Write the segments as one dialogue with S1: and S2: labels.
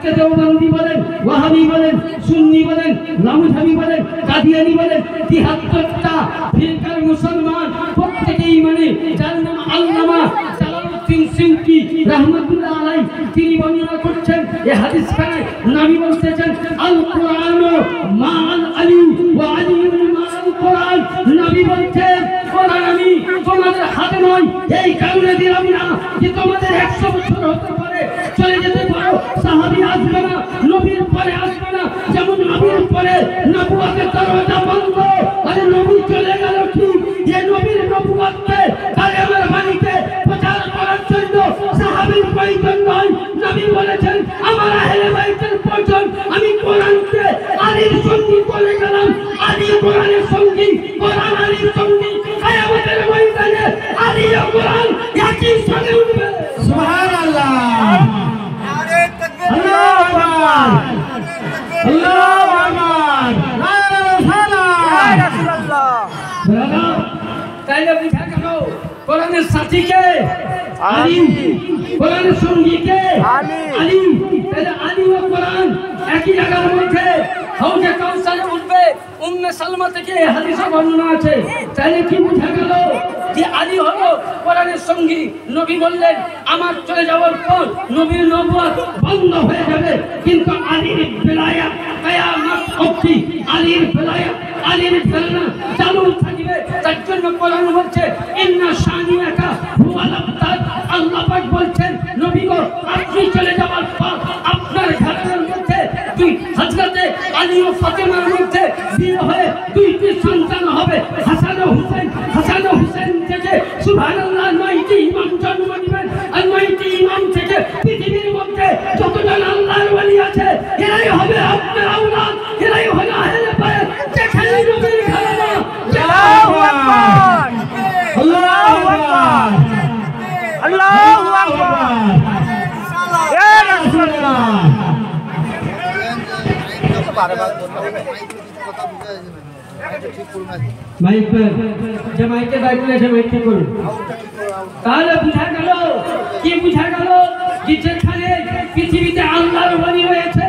S1: আজকে দেওবন্দি বলেন, ওয়াহাবি বলেন, সুন্নি বলেন, লামুধাবি বলেন, কাদিয়ানি বলেন, ৭৩টা ফিরকার মুসলমান প্রত্যেকেই মানে যার নাম আল্লামা জালালউদ্দিন সিউতি রাহমাতুল্লাহ আলাইহি তিনি বর্ণনা করছেন এই হাদিস খানায় নবী বলতেছেন আল কুরআন মা'আল আলী ওয়া আলিউন মা'আল কুরআন। নবী বলছেন কোরআন আমি তোমাদের হাতে নয়, এই কারণে দিলাম না যে তোমাদের 100 বছর হতে পারে চলে যেতে পারো, সাহাবী আসবে না, নবীর পরে আসবে না, যেমন নবীর পরে নবুয়তের দরজা বন্ধ। আরে নবী চলে গেল ঠিক, এই নবীর নবুয়তকে কালেমার বাণীকে প্রচার করার জন্য সাহাবীর প্রয়োজন নয়। নবী বলেছেন আমার আহলে বাইতের প্রয়োজন। আমি কোরআনকে আলীর সঙ্গী করে গেলাম, আলী কোরআনের সঙ্গী, কোরআন আলীর সঙ্গী। কিয়ামতের ময়দানে আলী ও কোরআন একই সঙ্গে উঠবে। সুবহানাল্লাহ, নারে তাকবীর, আল্লাহু আকবার, আল্লাহু আকবার, ইয়া রাসূলুল্লাহ। তাইলে বুঝা গেল কোরআনের সাথীকে আলী, কোরআনের সঙ্গীকে আলী। তাহলে আলী ও কোরআন একই জায়গার মধ্যে হাউজে কাউসারে উঠবে। উম্মে সালমা থেকে হাদিসে বর্ণনা আছে। তাহলে কি বুঝা গেল যে আলী হলো কোরআনের সঙ্গী। নবী বললেন আমার চলে যাওয়ার পর নবীর নবুয়ত বন্ধ হয়ে যাবে, কিন্তু আলীর বেলায়াত কিয়ামত অবধি, আলীর বেলায়াত, আলীর ফেলনা চালু থাকবে। তার জন্য কোরআন বলছে ইন্না শানিয়াকা হুয়াল আবতার। আল্লাহ পাক বলছেন নবী গো আপনি চলে যাওয়ার পর আপনার ঘরের মধ্যে দুই হযরতে আলী ও ফাতেমার মধ্যে বিয়ে হয়ে দুইটি সন্তান হবে, হাসান ও হুসাইন। হাসান ও হুসাইন থেকে সুবহানাল্লাহ ৯টি ইমাম জন্ম নেবেন। আর 9টি ইমাম থেকে পৃথিবীর মধ্যে যতজন আল্লাহর ওলি আছে এরাই হবে আপনার আওলাদ, এরাই হবে আহলে বাইত। যেখানে নবীর ঘরানা। আল্লাহু আকবার, আল্লাহু আকবার, আল্লাহু আকবার, ইয়া রাসূলুল্লাহ। মাইকে দাঁড়িয়ে এসে মাইক ঠিক করুন। তাহলে বুঝা গেল, কি বুঝা গেল যে যেখানে পৃথিবীতে আল্লাহর ওলি রয়েছে,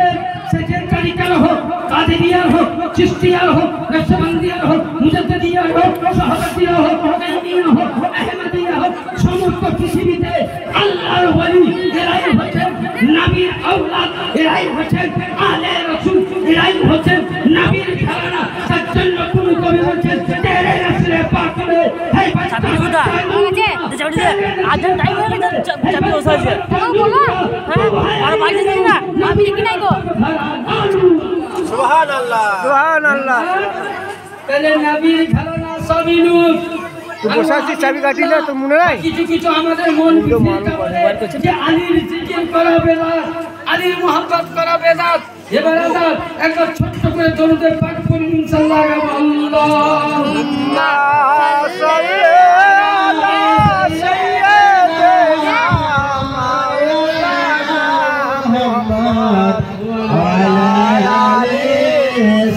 S1: সে যে তরিকার হোক, কাদেরিয়ার হোক, চিশতিয়ার হোক, নকশবন্দিয়ার হোক, মুজাদ্দিদিয়ার হোক, শাহাদাতিয়ার হোক, কাইমিয়ার হোক, আহমদিয়া হোক, সমস্ত পৃথিবীতে আল্লাহর ওলি এরাই হচ্ছেন নবীর আওলাদ, এরাই হচ্ছেন আলে রাসূল, এরাই হচ্ছেন নবীর ঘরানা। তার জন্য কোন কবি বলছেন তেরে রাসূলে পাক রে হে বাচ্চা বুদা আছে আজান টাইম হয়ে গেছে, চাবি ওসা আছে বলো। হ্যাঁ আর বাইরে যাই না, আমি কি নাই গো। সুবহানাল্লাহ, সুবহানাল্লাহ। তাহলে নবীর ঘরানা সবই নূর। বসাচ্ছি চাবি কাটিলে তো মনে নাই কিছু কিছু আমাদের মন যে আলীর জিকির করা বেদাত, আলীর মুহাব্বত করা বেদাত। এবার একবার ছোট্ট করে দরুদ পাক করুন ইনশাআল্লাহ। আল্লাহুম্মা সাল্লি আলা সাইয়্যিদিনা মাওলানা মুহাম্মদ ওয়া আলা আলি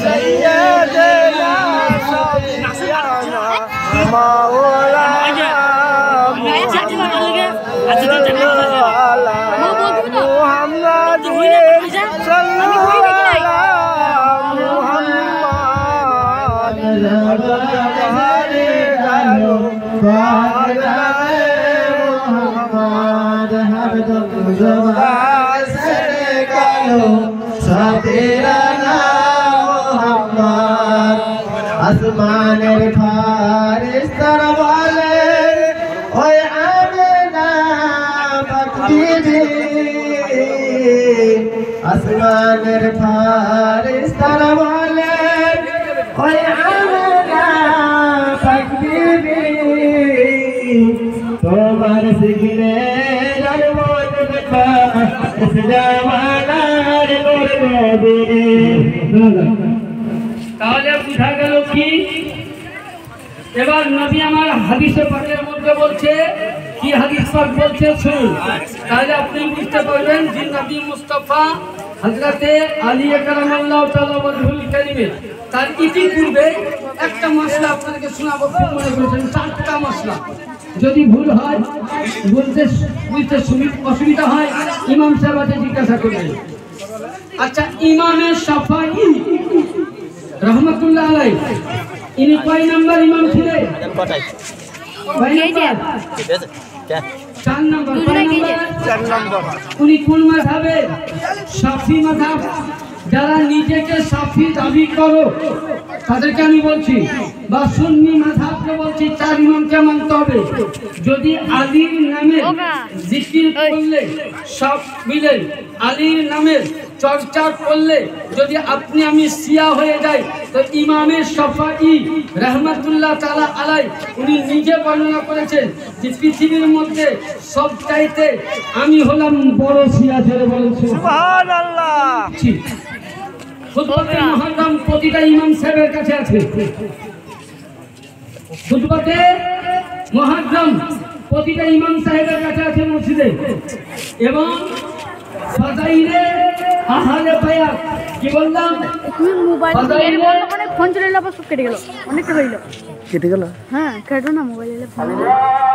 S1: সাইয়্যিদিনা মাওলানা আসমানের ফারিস্তারা বলে ওই আমিনা পাক বিবি, আসমানের ফারিস্তারা বলে ওই আমিনা পাক বিবি, তোমার সিগনে জন্মত দেখা ইস জামানার নূর নবী। তাহলে বুঝা গেল কি? এবার নবী আমার হাদিসে পাকের মধ্যে বলছে কি, হাদিস পাক বলছে শুনুন। তাহলে আপনি বুঝতে পারবেন যে নবী মুস্তাফা হযরতে আলী কারামাল্লাহু তাআলা ওয়াজহুল কারীমের তার ইতিপূর্বে একটা মশলা আপনাদেরকে শোনাবো। খুব মনে করেছেন 4টা মশলা। যদি ভুল হয়, বুঝতে অসুবিধা হয়, ইমাম সাহেবকে জিজ্ঞাসা করবেন। আচ্ছা, ইমামে শাফাঈ রহমাতুল্লাহ আলাইহি ইনি কয় নাম্বার ইমাম ছিলেন? কয় নাম্বার? 4 নাম্বার। উনি কোন মাযহাবে? শাফি মাযহাব। যারা নিজেকে শাফি দাবি করো তাদেরকে আমি বলছি, বা সুন্নি মাযহাবকে বলছি, 4 ইমামকে মানতে হবে। যদি আলীর নামে জিকির করলে সব মিলে, আলীর নামের চর্চা করলে যদি আপনি আমি শিয়া হয়ে যাই, তো ইমামে শাফাঈ রাহমাতুল্লাহ তাআলা আলাইহি উনি নিজে বর্ণনা করেছেন যে পৃথিবীর মধ্যে সবচাইতে আমি হলাম বড় শিয়া। জোরে বলেন সুবহানাল্লাহ। খুতবাতে মুহররম প্রতিটা ইমাম সাহেবের কাছে আছে। খুতবাতে মুহররম প্রতিটা ইমাম সাহেবের কাছে আছে মসজিদে। এবং ফাজাইলে আহলে বায়াত কি বললাম?
S2: তুমি মোবাইল এর বন্ধ করে ফোন চলে এলো, আবার সব কেটে গেল। অনেকটা হইলো,
S3: কেটে গেল।
S2: হ্যাঁ কেটো না, মোবাইল এলে ফোন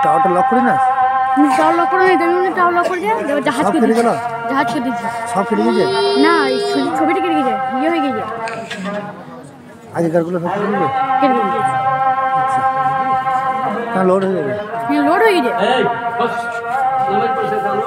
S3: টাওয়ারটা লক করে না,
S2: তুমি টাওয়ার লক করে দেবে না, টাওয়ার লক করে দেবে, জাহাজ
S3: সব
S2: করে
S3: কেটে গেল।
S2: জাহাজ করে দিয়েছি।
S3: সব কেটে গেছে
S2: না, এই ছবিটা কেটে গেছে, ইয়ে হয়ে গেছে,
S3: আগেকারগুলো সব কেটে গেছে।
S2: কেটে গেছে,
S3: তা লোড হয়ে যাবে।
S2: হ্যাঁ লোড হয়ে গেছে।
S1: এই বস, নামাজ পড়তে দাও।